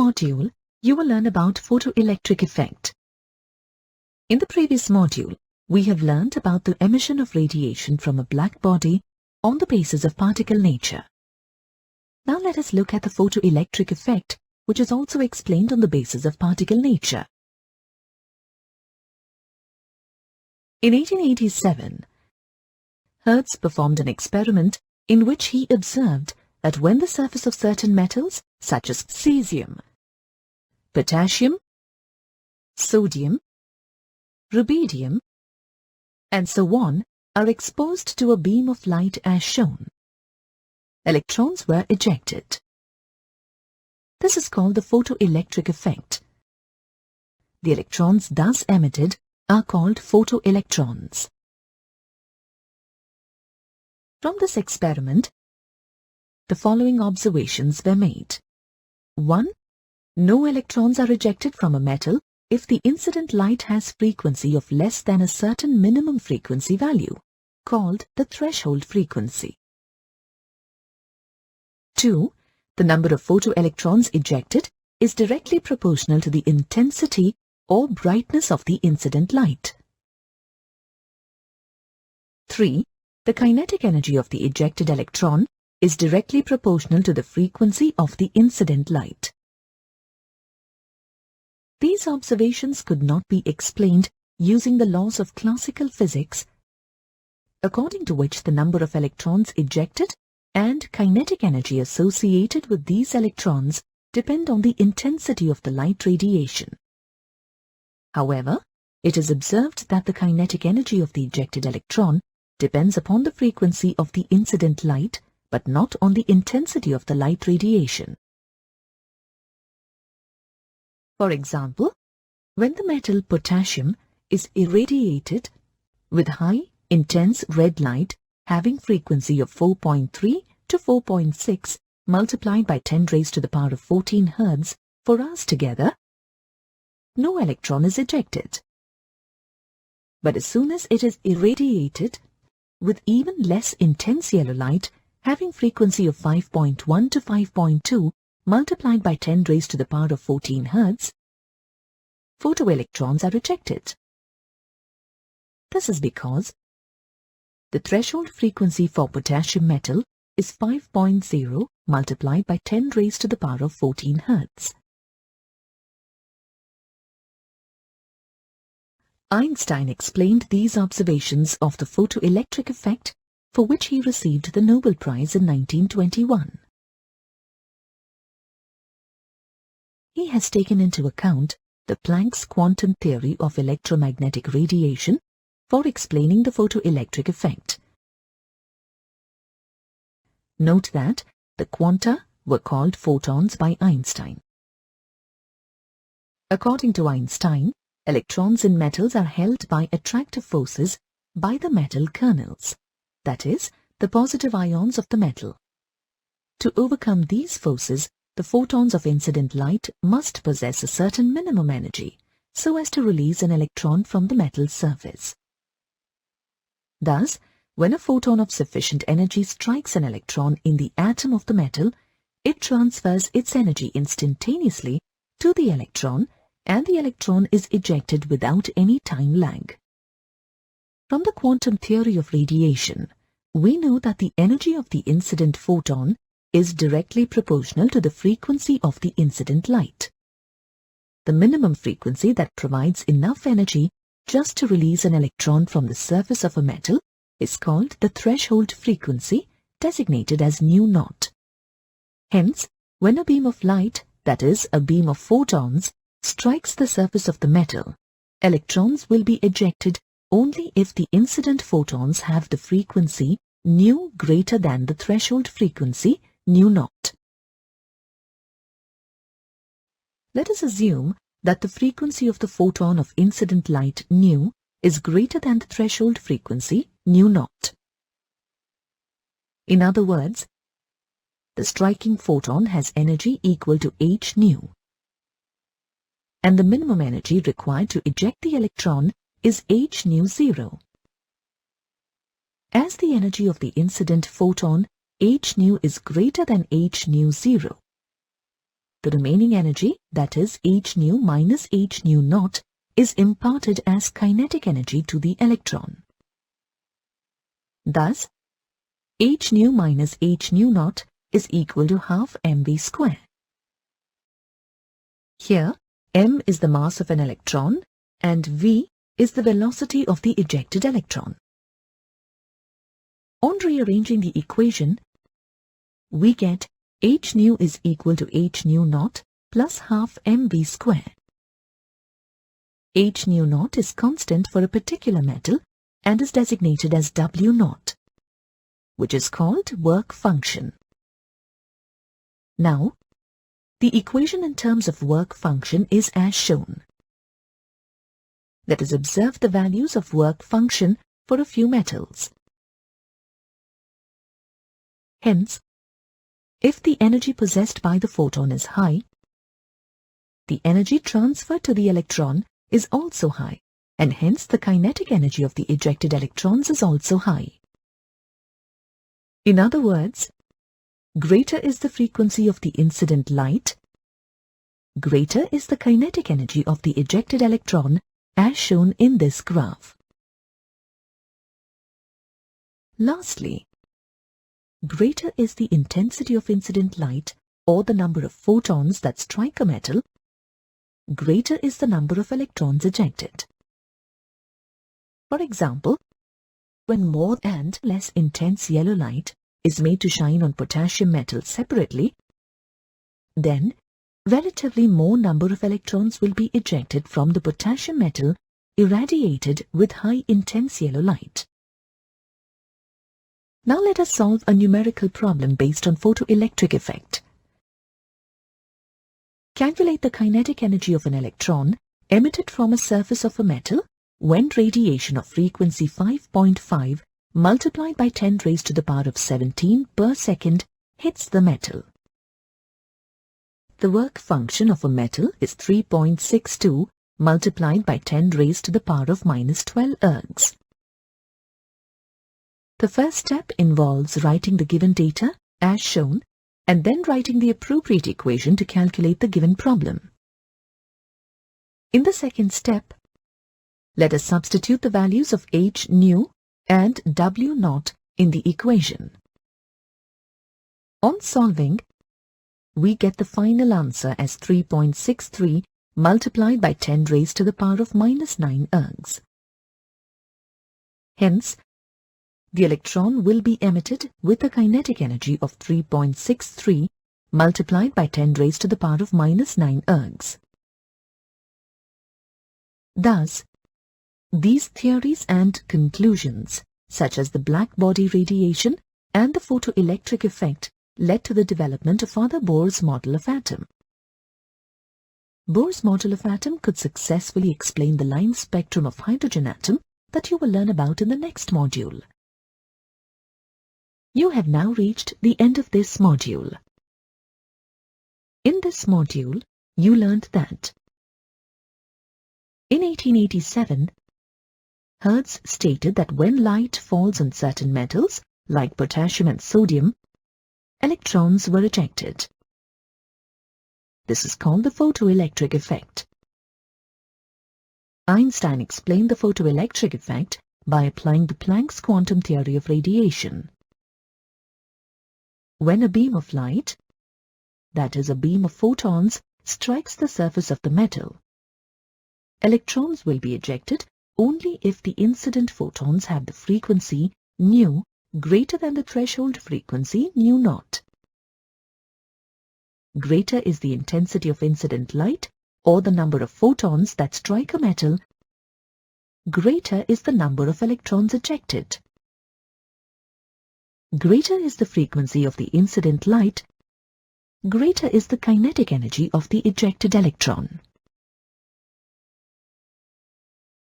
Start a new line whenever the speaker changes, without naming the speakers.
module, you will learn about photoelectric effect. In the previous module, we have learned about the emission of radiation from a black body on the basis of particle nature. Now let us look at the photoelectric effect, which is also explained on the basis of particle nature. In 1887, Hertz performed an experiment in which he observed that when the surface of certain metals, such as cesium, potassium, sodium, rubidium, and so on, are exposed to a beam of light as shown, electrons were ejected. This is called the photoelectric effect. The electrons thus emitted are called photoelectrons. From this experiment, the following observations were made. 1. No electrons are ejected from a metal if the incident light has frequency of less than a certain minimum frequency value, called the threshold frequency. 2. The number of photoelectrons ejected is directly proportional to the intensity or brightness of the incident light. 3. The kinetic energy of the ejected electron is directly proportional to the frequency of the incident light. These observations could not be explained using the laws of classical physics, according to which the number of electrons ejected and kinetic energy associated with these electrons depend on the intensity of the light radiation. However, it is observed that the kinetic energy of the ejected electron depends upon the frequency of the incident light, but not on the intensity of the light radiation. For example, when the metal potassium is irradiated with high, intense red light having frequency of 4.3 to 4.6 multiplied by 10 raised to the power of 14 Hz for hours together, no electron is ejected. But as soon as it is irradiated with even less intense yellow light having frequency of 5.1 to 5.2 multiplied by 10 raised to the power of 14 Hz, photoelectrons are ejected. This is because the threshold frequency for potassium metal is 5.0 multiplied by 10 raised to the power of 14 Hz. Einstein explained these observations of the photoelectric effect, for which he received the Nobel Prize in 1921. He has taken into account the Planck's quantum theory of electromagnetic radiation for explaining the photoelectric effect. Note that the quanta were called photons by Einstein. According to Einstein, electrons in metals are held by attractive forces by the metal kernels, that is, the positive ions of the metal. To overcome these forces, the photons of incident light must possess a certain minimum energy so as to release an electron from the metal's surface. Thus, when a photon of sufficient energy strikes an electron in the atom of the metal, it transfers its energy instantaneously to the electron, and the electron is ejected without any time lag. From the quantum theory of radiation, we know that the energy of the incident photon is directly proportional to the frequency of the incident light. The minimum frequency that provides enough energy just to release an electron from the surface of a metal is called the threshold frequency, designated as nu0. Hence, when a beam of light, that is, a beam of photons, strikes the surface of the metal, electrons will be ejected only if the incident photons have the frequency nu greater than the threshold frequency nu0. Let us assume that the frequency of the photon of incident light nu is greater than the threshold frequency nu0. In other words, the striking photon has energy equal to h nu, and the minimum energy required to eject the electron is h nu 0. As the energy of the incident photon h nu is greater than h nu 0, The remaining energy, that is h nu minus h nu naught, is imparted as kinetic energy to the electron. Thus, h nu minus h nu naught is equal to half mv square. Here, m is the mass of an electron and v is the velocity of the ejected electron. On rearranging the equation, we get h nu is equal to h nu naught plus half mv square. H nu naught is constant for a particular metal and is designated as W naught, which is called work function. Now, the equation in terms of work function is as shown. Let us observe the values of work function for a few metals. Hence, if the energy possessed by the photon is high, the energy transferred to the electron is also high, and hence the kinetic energy of the ejected electrons is also high. In other words, greater is the frequency of the incident light, greater is the kinetic energy of the ejected electron as shown in this graph. Lastly, greater is the intensity of incident light or the number of photons that strike a metal, greater is the number of electrons ejected. For example, when more and less intense yellow light is made to shine on potassium metal separately, then relatively more number of electrons will be ejected from the potassium metal irradiated with high intense yellow light. Now let us solve a numerical problem based on photoelectric effect. Calculate the kinetic energy of an electron emitted from a surface of a metal when radiation of frequency 5.5 multiplied by 10 raised to the power of 17 per second hits the metal. The work function of a metal is 3.62 multiplied by 10 raised to the power of minus 12 ergs. The first step involves writing the given data as shown and then writing the appropriate equation to calculate the given problem. In the second step, let us substitute the values of h nu and W naught in the equation. On solving, we get the final answer as 3.63 multiplied by 10 raised to the power of minus 9 ergs. Hence, the electron will be emitted with a kinetic energy of 3.63 multiplied by 10 raised to the power of minus 9 ergs. Thus, these theories and conclusions, such as the black body radiation and the photoelectric effect, led to the development of Father Bohr's model of atom. Bohr's model of atom could successfully explain the line spectrum of hydrogen atom that you will learn about in the next module. You have now reached the end of this module. In this module, you learned that in 1887, Hertz stated that when light falls on certain metals, like potassium and sodium, electrons were ejected. This is called the photoelectric effect. Einstein explained the photoelectric effect by applying the Planck's quantum theory of radiation. When a beam of light, that is a beam of photons, strikes the surface of the metal, electrons will be ejected only if the incident photons have the frequency nu greater than the threshold frequency nu naught. Greater is the intensity of incident light or the number of photons that strike a metal, greater is the number of electrons ejected. Greater is the frequency of the incident light, greater is the kinetic energy of the ejected electron.